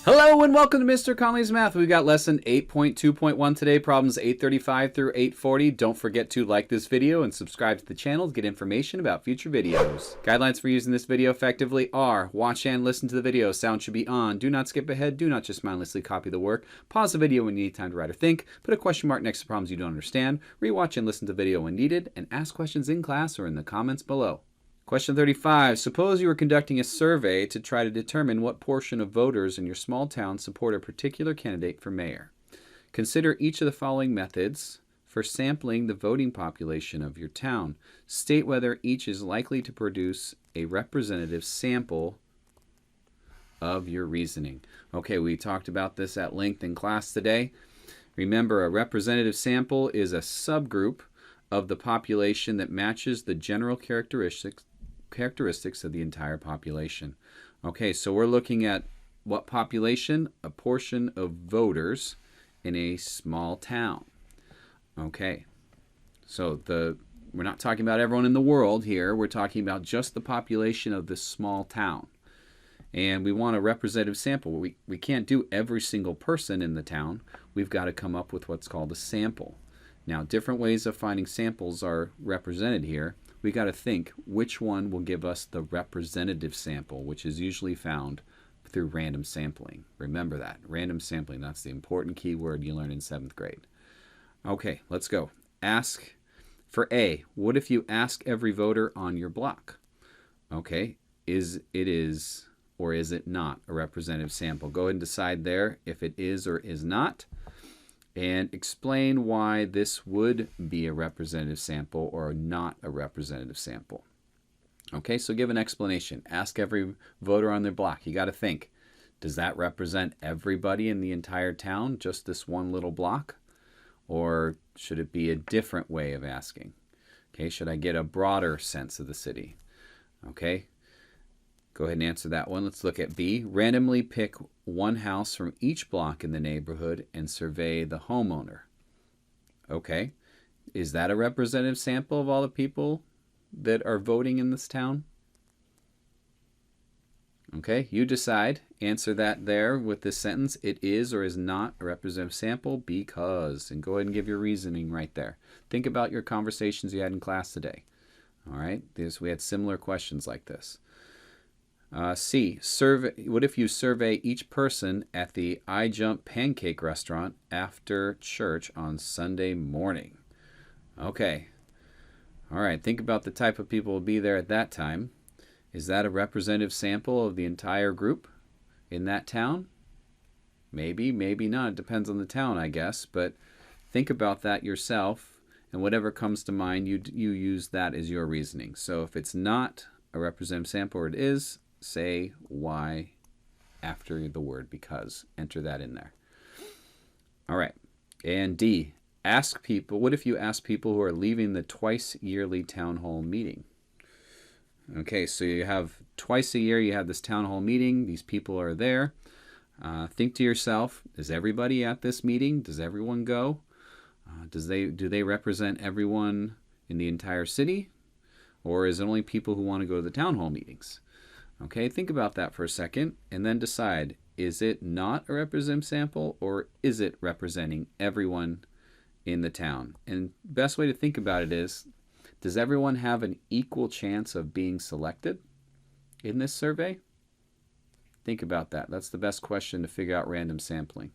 Hello and welcome to Mr. Connally's Math. We've got lesson 8.2.1 today, problems 835 through 840. Don't forget to like this video and subscribe to the channel to get information about future videos. Guidelines for using this video effectively are: watch and listen to the video, sound should be on, do not skip ahead, do not just mindlessly copy the work, pause the video when you need time to write or think, put a question mark next to problems you don't understand, rewatch and listen to the video when needed, and ask questions in class or in the comments below. Question 35. Suppose you were conducting a survey to try to determine what portion of voters in your small town support a particular candidate for mayor. Consider each of the following methods for sampling the voting population of your town. State whether each is likely to produce a representative sample of your reasoning. Okay, we talked about this at length in class today. Remember, a representative sample is a subgroup of the population that matches the general characteristics of the entire population. Okay, so we're looking at what population? A portion of voters in a small town. Okay, so we're not talking about everyone in the world here. We're talking about just the population of this small town. And we want a representative sample. We can't do every single person in the town. We've got to come up with what's called a sample. Now, different ways of finding samples are represented here. We got to think which one will give us the representative sample, which is usually found through random sampling. Remember that. Random sampling, that's the important key word you learn in 7th grade. Okay, let's go. Ask for A. What if you ask every voter on your block? Okay, is or is it not a representative sample? Go ahead and decide there if it is or is not, and explain why this would be a representative sample or not a representative sample. Okay, so give an explanation. Ask every voter on their block. You got to think, does that represent everybody in the entire town, just this one little block? Or should it be a different way of asking? Okay, should I get a broader sense of the city? Okay, go ahead and answer that one. Let's look at B. Randomly pick one house from each block in the neighborhood and survey the homeowner. Okay, is that a representative sample of all the people that are voting in this town? Okay, you decide. Answer that there with this sentence. It is or is not a representative sample because. And go ahead and give your reasoning right there. Think about your conversations you had in class today. All right, we had similar questions like this. C. What if you survey each person at the I Jump Pancake restaurant after church on Sunday morning? Okay. All right, think about the type of people who will be there at that time. Is that a representative sample of the entire group in that town? Maybe, maybe not. It depends on the town, I guess. But think about that yourself, and whatever comes to mind, you use that as your reasoning. So if it's not a representative sample or it is, say why after the word because. Enter that in there. All right. And D, ask people, what if you ask people who are leaving the twice yearly town hall meeting? Okay, so you have twice a year, you have this town hall meeting. These people are there. Think to yourself, is everybody at this meeting? Does everyone go? Do they represent everyone in the entire city? Or is it only people who want to go to the town hall meetings? Okay, think about that for a second and then decide, is it not a representative sample or is it representing everyone in the town? And best way to think about it is, does everyone have an equal chance of being selected in this survey? Think about that. That's the best question to figure out random sampling.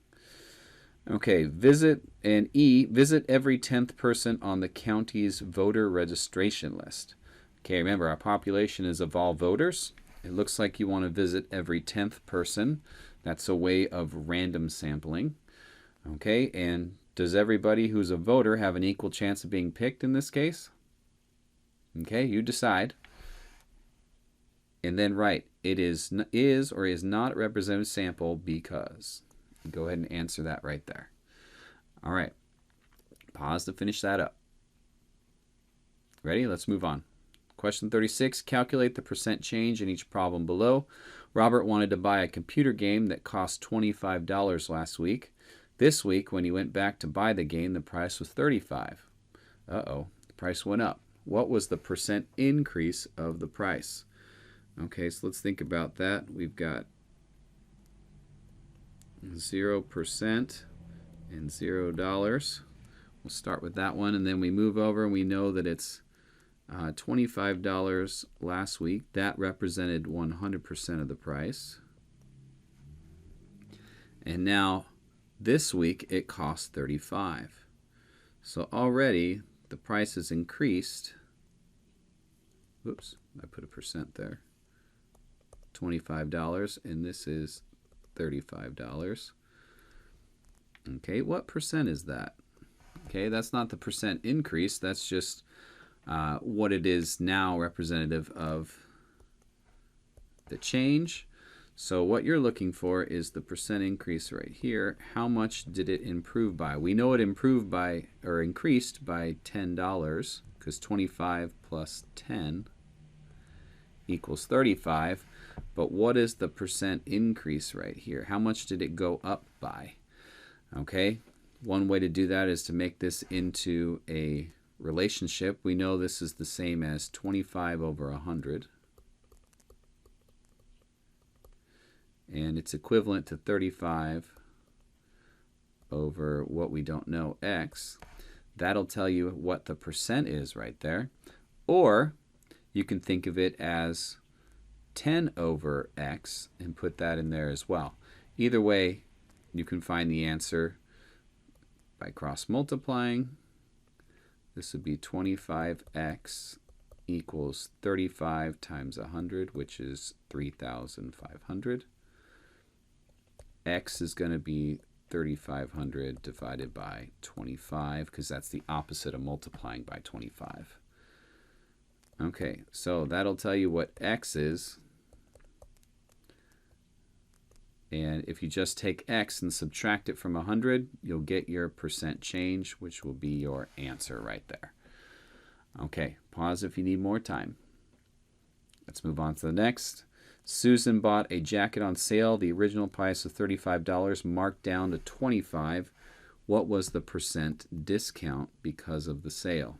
Okay, visit every 10th person on the county's voter registration list. Okay, remember our population is of all voters. It looks like you want to visit every 10th person. That's a way of random sampling. Okay, and does everybody who's a voter have an equal chance of being picked in this case? Okay, you decide. And then write, it is or is not a representative sample because. Go ahead and answer that right there. All right, pause to finish that up. Ready? Let's move on. Question 36, calculate the percent change in each problem below. Robert wanted to buy a computer game that cost $25 last week. This week, when he went back to buy the game, the price was $35. Uh-oh. Price went up. What was the percent increase of the price? Okay, so let's think about that. We've got 0% and $0. We'll start with that one, and then we move over and we know that it's $25 last week. That represented 100% of the price. And now this week it costs $35. So already the price has increased. Oops, I put a percent there. $25, and this is $35. Okay, what percent is that? Okay, that's not the percent increase. That's just what it is now, representative of the change. So what you're looking for is the percent increase right here. How much did it improve by? We know it improved by, or increased by $10, because 25 plus 10 equals 35. But what is the percent increase right here? How much did it go up by? Okay, one way to do that is to make this into a relationship. We know this is the same as 25 over 100. And it's equivalent to 35 over what we don't know, x. That'll tell you what the percent is right there. Or you can think of it as 10 over x and put that in there as well. Either way, you can find the answer by cross multiplying. This would be 25x equals 35 times 100, which is 3,500. X is going to be 3,500 divided by 25, because that's the opposite of multiplying by 25. Okay, so that'll tell you what x is. And if you just take x and subtract it from 100, you'll get your percent change, which will be your answer right there. Okay, pause if you need more time. Let's move on to the next. Susan bought a jacket on sale. The original price was $35, marked down to $25. What was the percent discount because of the sale?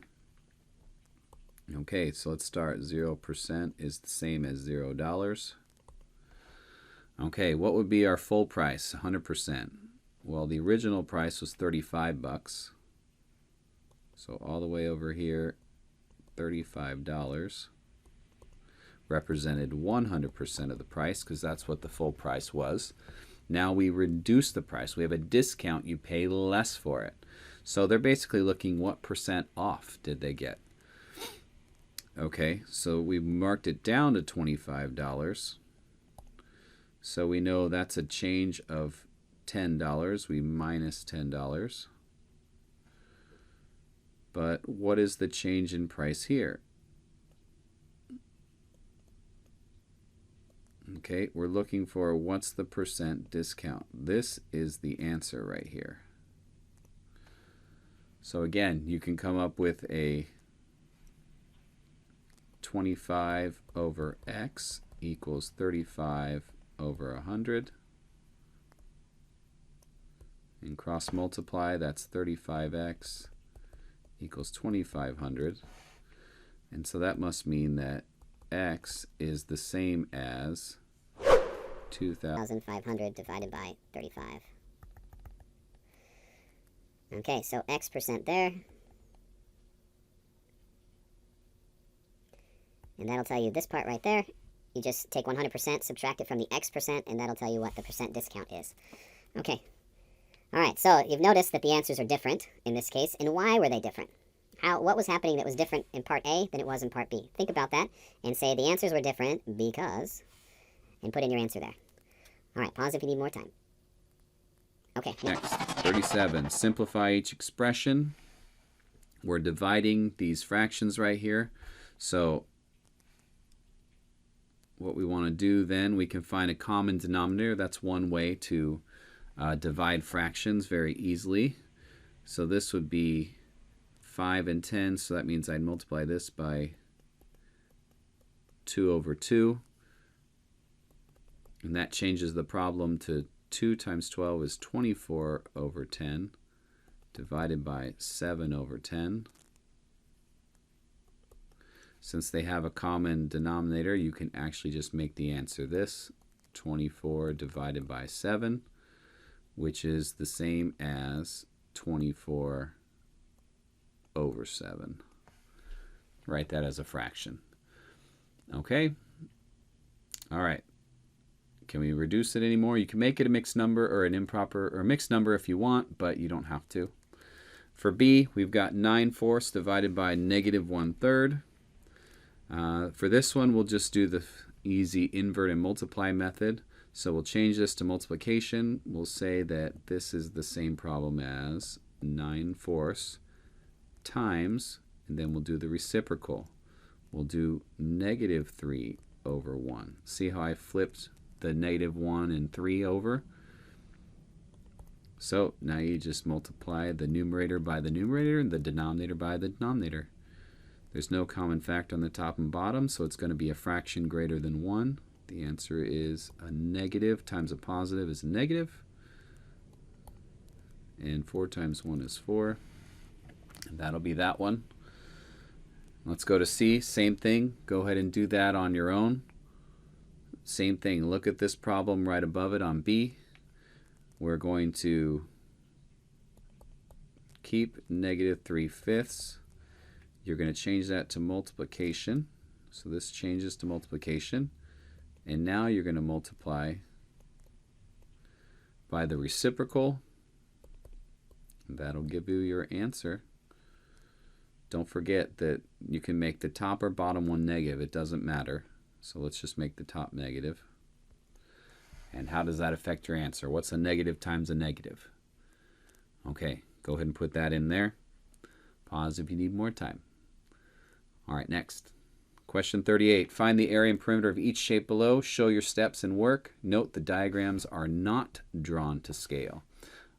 Okay, so let's start. 0% is the same as $0. Okay, what would be our full price? 100%. Well, the original price was $35. So all the way over here, $35 represented 100% of the price, because that's what the full price was. Now we reduce the price. We have a discount. You pay less for it. So they're basically looking what percent off did they get. Okay, so we marked it down to $25. So we know that's a change of $10. We minus $10. But what is the change in price here? Okay, we're looking for what's the percent discount. This is the answer right here. So again, you can come up with a 25 over x equals 35 over 100. And cross multiply, that's 35x equals 2,500. And so that must mean that x is the same as 2,500 divided by 35. Okay, so x percent there. And that'll tell you this part right there. You just take 100%, subtract it from the x percent, and that'll tell you what the percent discount is. Okay. All right, so you've noticed that the answers are different in this case. And why were they different? What was happening that was different in part A than it was in part B? Think about that and say the answers were different because, and put in your answer there. All right, pause if you need more time. Okay. Next, 37. Simplify each expression. We're dividing these fractions right here. So what we want to do then, we can find a common denominator. That's one way to divide fractions very easily. So this would be 5 and 10, so that means I'd multiply this by 2 over 2. And that changes the problem to 2 times 12 is 24 over 10 divided by 7 over 10. Since they have a common denominator, you can actually just make the answer this, 24 divided by 7, which is the same as 24 over 7. Write that as a fraction. Okay? All right. Can we reduce it anymore? You can make it a mixed number or an improper or mixed number if you want, but you don't have to. For b, we've got 9/4 divided by -1/3. For this one, we'll just do the easy invert and multiply method. So we'll change this to multiplication. We'll say that this is the same problem as 9/4 times, and then we'll do the reciprocal. We'll do -3 over 1. See how I flipped the -1 and 3 over? So now you just multiply the numerator by the numerator and the denominator by the denominator. There's no common factor on the top and bottom, so it's going to be a fraction greater than 1. The answer is a negative times a positive is a negative. And 4 times 1 is 4. And that'll be that one. Let's go to C. Same thing. Go ahead and do that on your own. Same thing. Look at this problem right above it on B. We're going to keep -3/5. You're going to change that to multiplication. So this changes to multiplication. And now you're going to multiply by the reciprocal. That'll give you your answer. Don't forget that you can make the top or bottom one negative. It doesn't matter. So let's just make the top negative. And how does that affect your answer? What's a negative times a negative? Okay, go ahead and put that in there. Pause if you need more time. All right, next. Question 38. Find the area and perimeter of each shape below. Show your steps and work. Note the diagrams are not drawn to scale.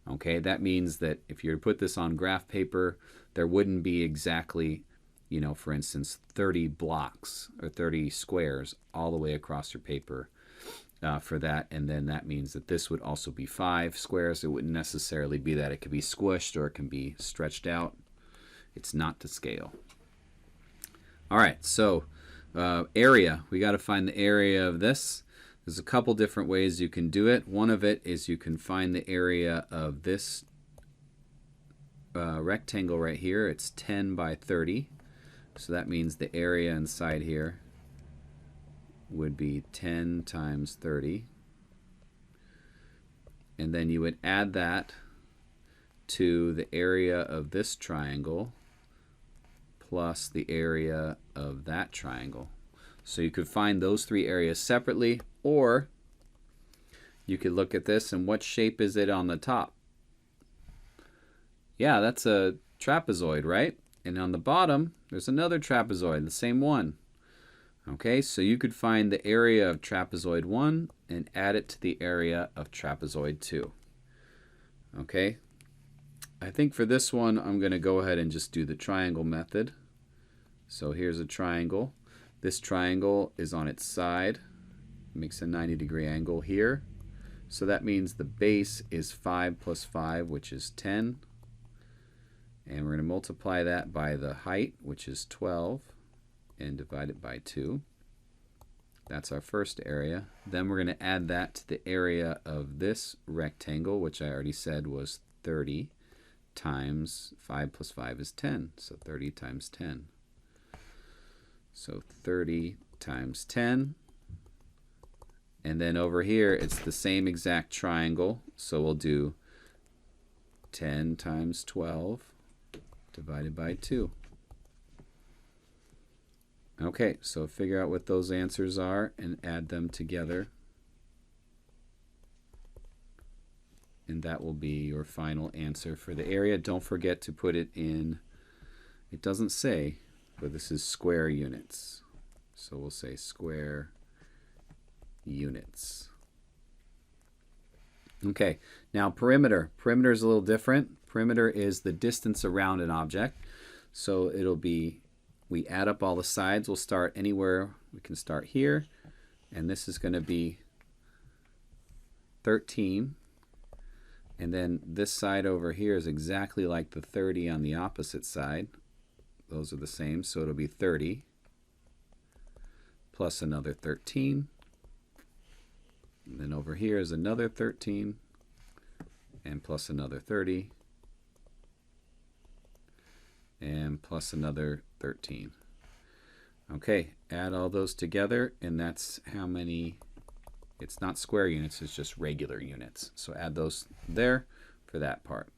Okay, that means that if you were to put this on graph paper, there wouldn't be exactly, you know, for instance, 30 blocks or 30 squares all the way across your paper. For that, and then that means that this would also be 5 squares. It wouldn't necessarily be that. It could be squished or it can be stretched out. It's not to scale. All right, so area. We got to find the area of this. There's a couple different ways you can do it. One of it is you can find the area of this rectangle right here. It's 10 by 30. So that means the area inside here would be 10 times 30. And then you would add that to the area of this triangle plus the area of that triangle. So you could find those three areas separately, or you could look at this and what shape is it on the top? Yeah, that's a trapezoid, right? And on the bottom, there's another trapezoid, the same one. Okay, so you could find the area of trapezoid 1 and add it to the area of trapezoid 2. Okay, I think for this one I'm going to go ahead and just do the triangle method. So here's a triangle. This triangle is on its side. It makes a 90-degree angle here. So that means the base is 5 plus 5, which is 10. And we're going to multiply that by the height, which is 12. And divide it by 2. That's our first area. Then we're going to add that to the area of this rectangle, which I already said was 30 times 5 plus 5 is 10. So 30 times 10. So 30 times 10. And then over here, it's the same exact triangle. So we'll do 10 times 12 divided by 2. Okay, so figure out what those answers are and add them together. And that will be your final answer for the area. Don't forget to put it in, it doesn't say, but this is square units. So we'll say square units. Okay, now perimeter. Perimeter is a little different. Perimeter is the distance around an object. So it'll be, we add up all the sides. We'll start anywhere. We can start here. And this is going to be 13. And then this side over here is exactly like the 30 on the opposite side. Those are the same, so it'll be 30. plus another 13. And then over here is another 13 and plus another 30 and plus another 13. Okay, add all those together, and that's how many. It's not square units, it's just regular units. So add those there for that part.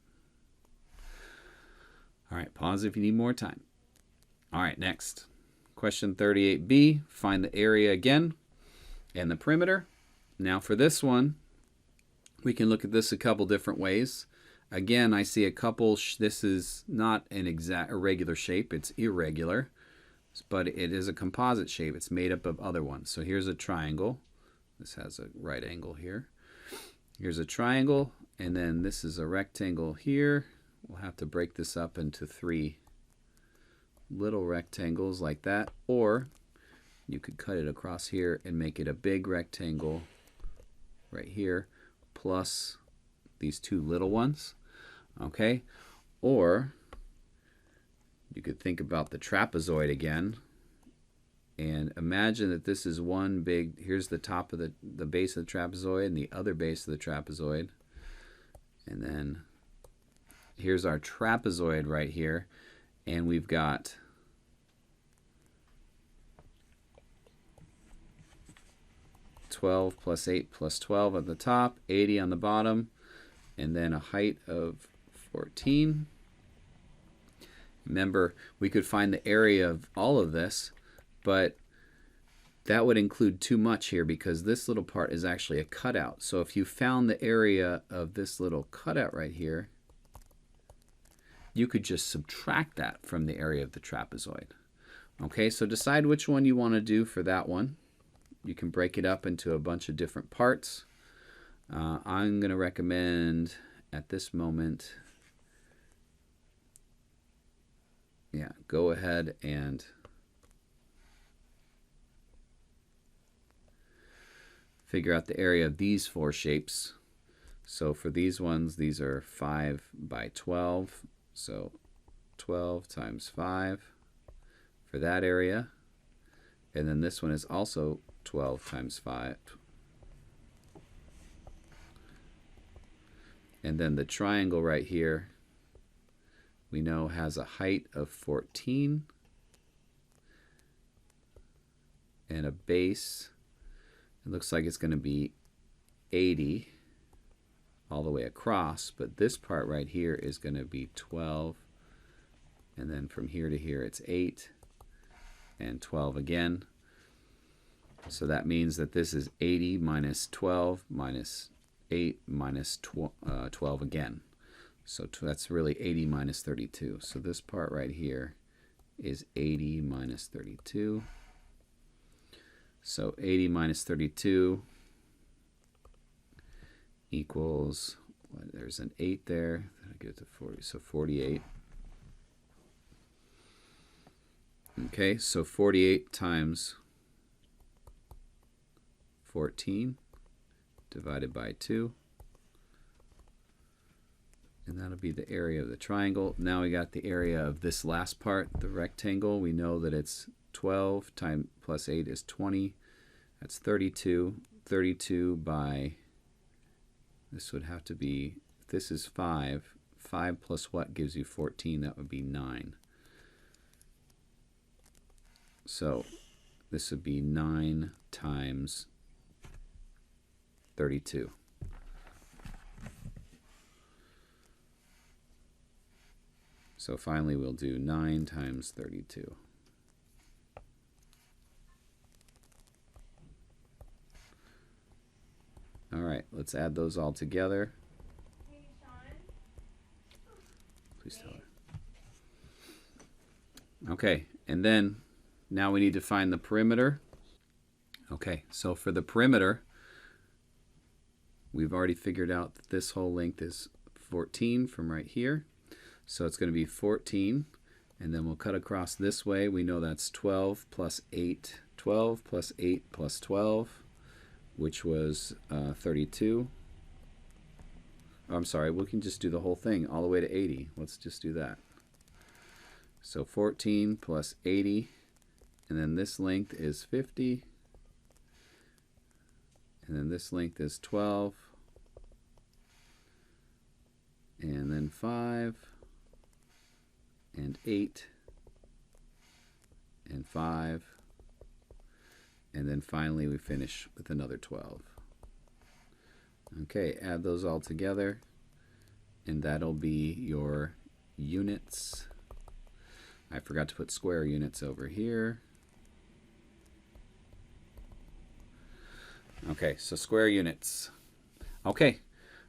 All right, pause if you need more time. All right, next. Question 38b, find the area again and the perimeter. Now for this one, we can look at this a couple different ways. Again, I see a couple, this is not an exact irregular shape, it's irregular, but it is a composite shape. It's made up of other ones. So here's a triangle. This has a right angle here. Here's a triangle, and then this is a rectangle here. We'll have to break this up into 3 little rectangles like that, or you could cut it across here and make it a big rectangle right here, plus these 2 little ones. Okay, or you could think about the trapezoid again, and imagine that this is one big, here's the top of the base of the trapezoid and the other base of the trapezoid, and then here's our trapezoid right here, and we've got (12 plus 8 plus 12 at the top, 80 on the bottom, and then a height of 14. Remember, we could find the area of all of this, but that would include too much here because this little part is actually a cutout. So if you found the area of this little cutout right here, you could just subtract that from the area of the trapezoid. Okay, so decide which one you want to do for that one. You can break it up into a bunch of different parts. I'm going to recommend at this moment, go ahead and figure out the area of these 4 shapes. So for these ones, these are 5 by 12. So 12 times 5 for that area. And then this one is also 12 times 5. And then the triangle right here, we know has a height of 14 and a base. It looks like it's going to be 80 all the way across, but this part right here is going to be 12, and then from here to here it's 8 and 12 again. So that means that this is 80 minus 12 minus 8 minus 12 again. So that's really 80 minus 32. So this part right here is 80 minus 32. So 80 minus 32 equals, there's an 8 there. I get to 40, so 48. Okay, so 48 times 14 divided by 2. And that'll be the area of the triangle. Now we got the area of this last part, the rectangle. We know that it's 12 times plus 8 is 20. That's 32. 32 by, this would have to be, if this is 5, 5 plus what gives you 14? That would be 9. So this would be 9 times 32. So finally we'll do 9 times 32. All right, let's add those all together. Hey, Sean. Please tell her. Okay, and then now we need to find the perimeter. Okay, so for the perimeter, we've already figured out that this whole length is 14 from right here. So it's going to be 14, and then we'll cut across this way. We know that's 12 plus 8. 12 plus 8 plus 12, which was 32. Oh, I'm sorry, we can just do the whole thing all the way to 80. Let's just do that. So 14 plus 80, and then this length is 50. And then this length is 12. And then 5. And 8. And 5. And then finally we finish with another 12. Okay, add those all together, and that'll be your units. I forgot to put square units over here. Okay, so square units. Okay,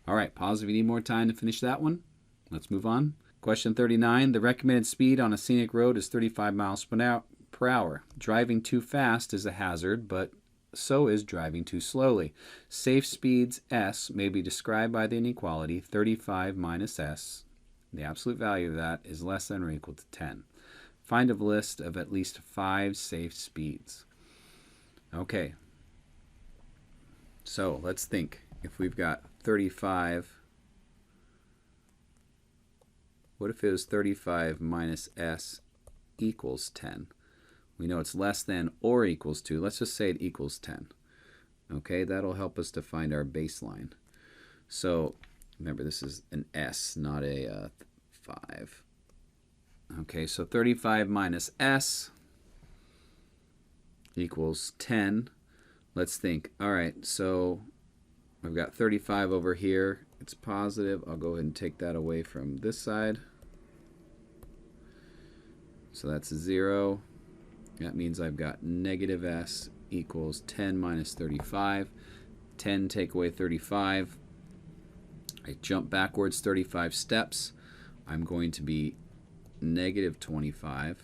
all right, pause if you need more time to finish that one. Let's move on. Question 39, the recommended speed on a scenic road is 35 miles per hour. Driving too fast is a hazard, but so is driving too slowly. Safe speeds S may be described by the inequality 35 minus S. The absolute value of that is less than or equal to 10. Find a list of at least 5 safe speeds. Okay, so let's think. If we've got 35, what if it was 35 minus S equals 10? We know it's less than or equals to. Let's just say it equals 10. Okay, that'll help us to find our baseline. So remember, this is an S, not a 5. Okay, so 35 minus S equals 10. Let's think. All right, so I've got 35 over here. It's positive. I'll go ahead and take that away from this side. So that's a 0. That means I've got negative S equals 10 minus 35. 10 take away 35. I jump backwards 35 steps. I'm going to be negative 25.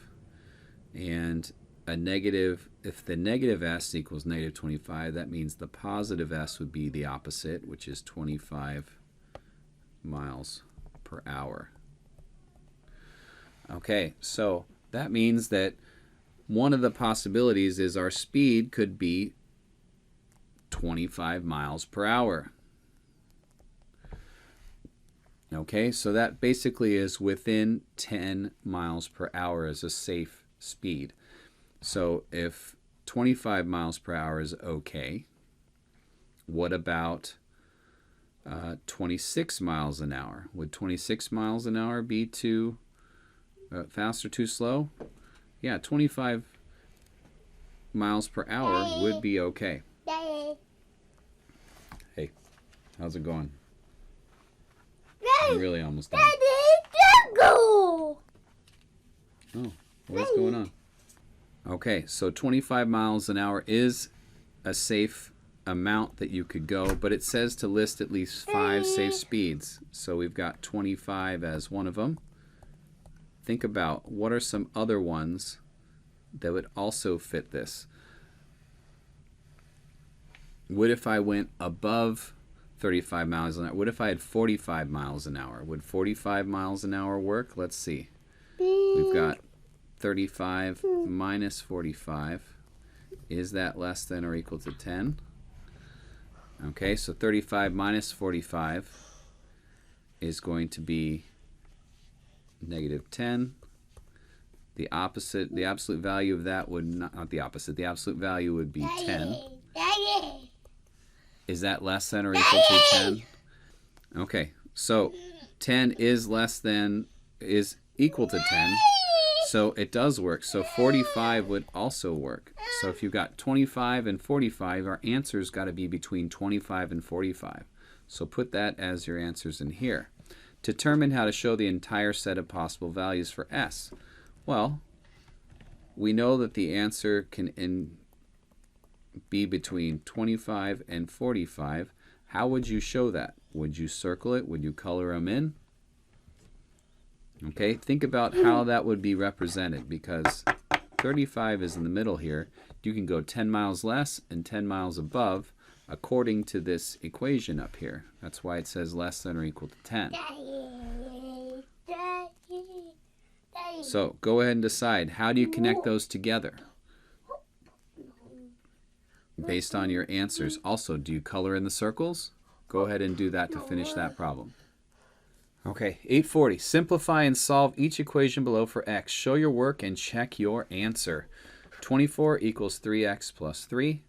And a negative, if the negative S equals negative 25, that means the positive S would be the opposite, which is 25 miles per hour. Okay, so that means that one of the possibilities is our speed could be 25 miles per hour. Okay, so that basically is within 10 miles per hour as a safe speed. So if 25 miles per hour is okay, what about 26 miles an hour? Would 26 miles an hour be too fast or too slow? Yeah, 25 miles per hour would be okay. Hey, how's it going? I'm really almost done. Oh, what's going on? Okay, so 25 miles an hour is a safe amount that you could go, but it says to list at least 5 safe speeds. So we've got 25 as one of them. Think about what are some other ones that would also fit this. What if I went above 35 miles an hour? What if I had 45 miles an hour? Would 45 miles an hour work? Let's see. We've got 35 minus 45. Is that less than or equal to 10? Okay, so 35 minus 45 is going to be negative 10. The opposite, the absolute value of that would not the opposite. The absolute value would be 10. Is that less than or equal to 10? Okay, so 10 is equal to 10. So it does work. So 45 would also work. So if you've got 25 and 45, our answer's got to be between 25 and 45. So put that as your answers in here. Determine how to show the entire set of possible values for S. Well, we know that the answer can be between 25 and 45. How would you show that? Would you circle it? Would you color them in? Okay, think about how that would be represented, because 35 is in the middle here. You can go 10 miles less and 10 miles above according to this equation up here. That's why it says less than or equal to 10. So go ahead and decide, how do you connect those together based on your answers? Also, do you color in the circles? Go ahead and do that to finish that problem. Okay, 840. Simplify and solve each equation below for x. Show your work and check your answer. 24 equals 3x plus 3.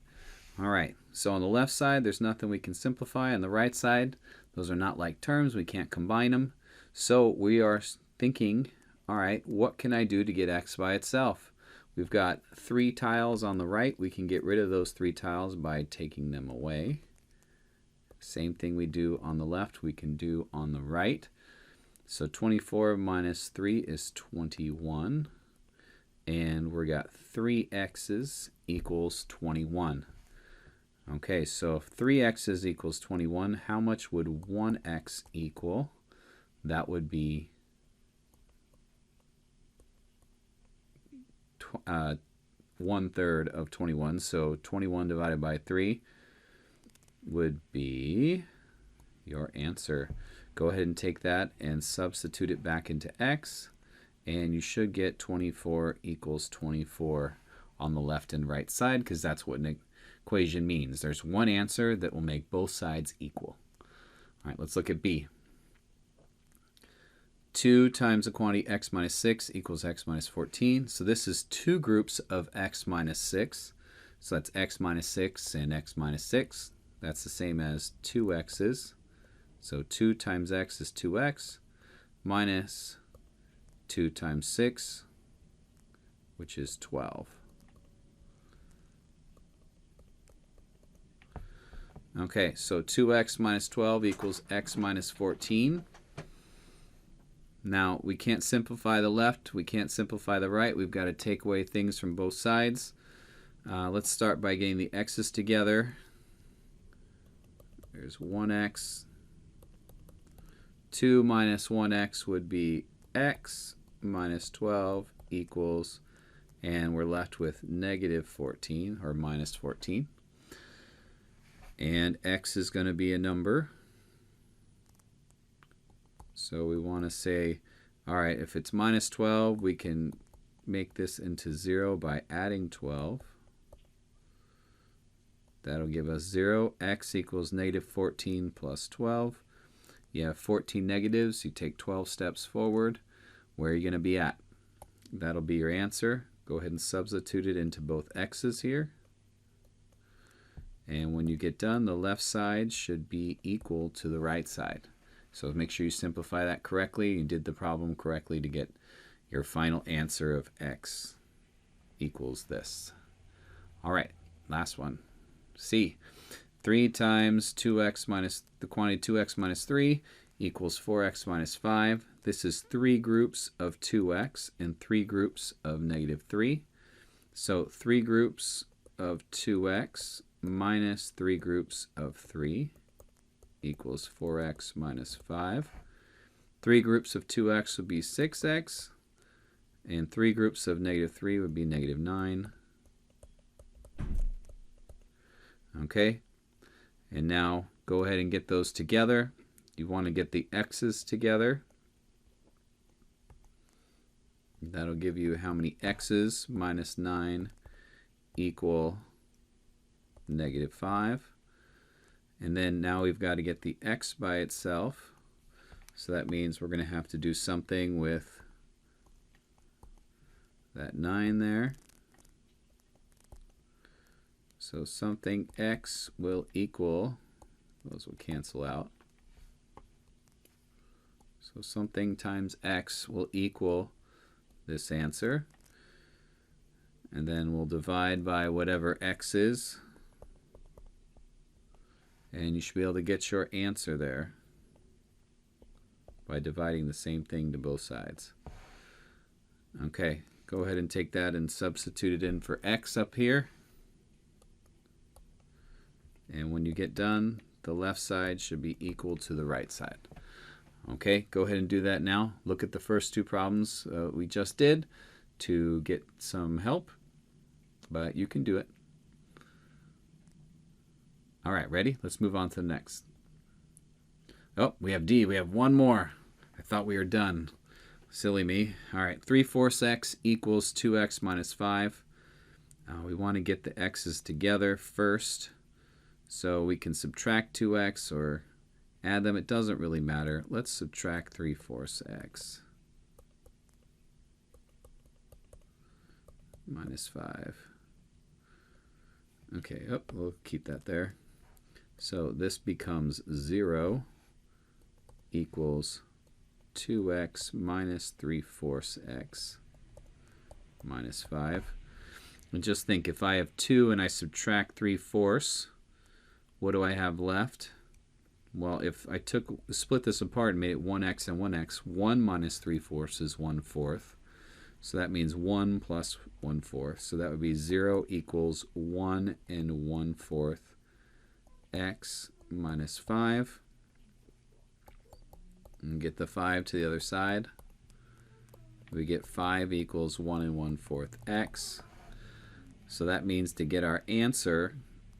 All right, so on the left side, there's nothing we can simplify. On the right side, those are not like terms. We can't combine them. So we are thinking, all right, what can I do to get x by itself? We've got 3 tiles on the right. We can get rid of those 3 tiles by taking them away. Same thing we do on the left, we can do on the right. So 24 minus 3 is 21. And we got 3x's equals 21. Okay, so if 3x's equals 21, how much would 1x equal? That would be 1/3 of 21. So 21 divided by 3 would be your answer. Go ahead and take that and substitute it back into x, and you should get 24 equals 24 on the left and right side, because that's what an equation means. There's one answer that will make both sides equal. All right, let's look at B. 2 times the quantity x minus 6 equals x minus 14. So this is 2 groups of x minus 6. So that's x minus 6 and x minus 6. That's the same as 2x's. So 2 times x is 2x minus 2 times 6, which is 12. Okay, so 2x minus 12 equals x minus 14. Now, we can't simplify the left, we can't simplify the right. We've got to take away things from both sides. Let's start by getting the x's together. There's 1x. 2 minus 1x would be x minus 12 equals, and we're left with negative 14 or minus 14. And x is going to be a number. So we want to say, all right, if it's minus 12, we can make this into 0 by adding 12. That'll give us 0. X equals negative 14 plus 12. You have 14 negatives. You take 12 steps forward. Where are you going to be at? That'll be your answer. Go ahead and substitute it into both x's here. And when you get done, the left side should be equal to the right side. So make sure you simplify that correctly. You did the problem correctly to get your final answer of x equals this. All right, last one. C. 3 times 2x minus the quantity 2x minus 3 equals 4x minus 5. This is 3 groups of 2x and 3 groups of negative 3. So 3 groups of 2x minus 3 groups of 3 equals 4x minus 5. 3 groups of 2x would be 6x, and 3 groups of negative 3 would be negative 9. Okay, and now go ahead and get those together. You want to get the x's together. That'll give you how many x's minus 9 equal negative 5. And then now we've got to get the x by itself. So that means we're going to have to do something with that 9 there. So something x will equal, those will cancel out. So something times x will equal this answer. And then we'll divide by whatever x is. And you should be able to get your answer there by dividing the same thing to both sides. Okay, go ahead and take that and substitute it in for x up here. And when you get done, the left side should be equal to the right side. Okay, go ahead and do that now. Look at the first 2 problems we just did to get some help, but you can do it. All right, ready? Let's move on to the next. Oh, we have D. We have one more. I thought we were done. Silly me. All right, 3/4 x equals 2x minus 5. We want to get the x's together first, so we can subtract 2x or add them. It doesn't really matter. Let's subtract 3/4 x minus 5. Okay, we'll keep that there. So this becomes 0 equals 2x minus 3/4 x minus 5. And just think, if I have 2 and I subtract 3/4, what do I have left? Well, if I split this apart and made it 1x and 1x, 1 minus 3/4 is 1/4. So that means 1 plus 1/4. So that would be 0 equals 1 and 1/4 x minus 5. And get the 5 to the other side. We get 5 equals 1 and 1/4 x. So that means to get our answer,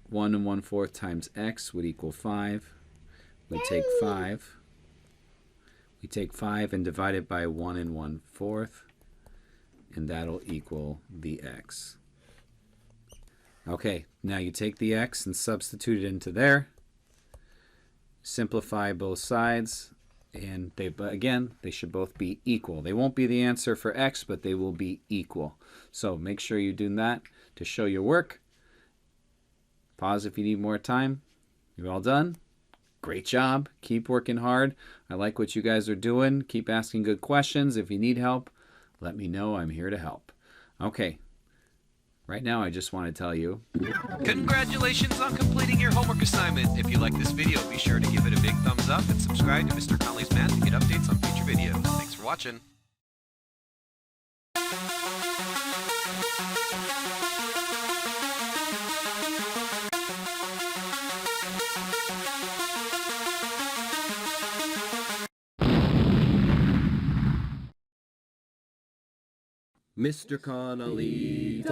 1 and 1/4 times x would equal 5. We take 5. We take 5 and divide it by 1 and 1/4. And that'll equal the x. Okay, now you take the x and substitute it into there. Simplify both sides, and they should both be equal. They won't be the answer for x, but they will be equal. So make sure you do that to show your work. Pause if you need more time. You're all done. Great job. Keep working hard. I like what you guys are doing. Keep asking good questions. If you need help, let me know. I'm here to help. Okay. Right now, I just want to tell you, congratulations on completing your homework assignment. If you like this video, be sure to give it a big thumbs up and subscribe to Mr. Connally's Math to get updates on future videos. Thanks for watching. Mr. Connally.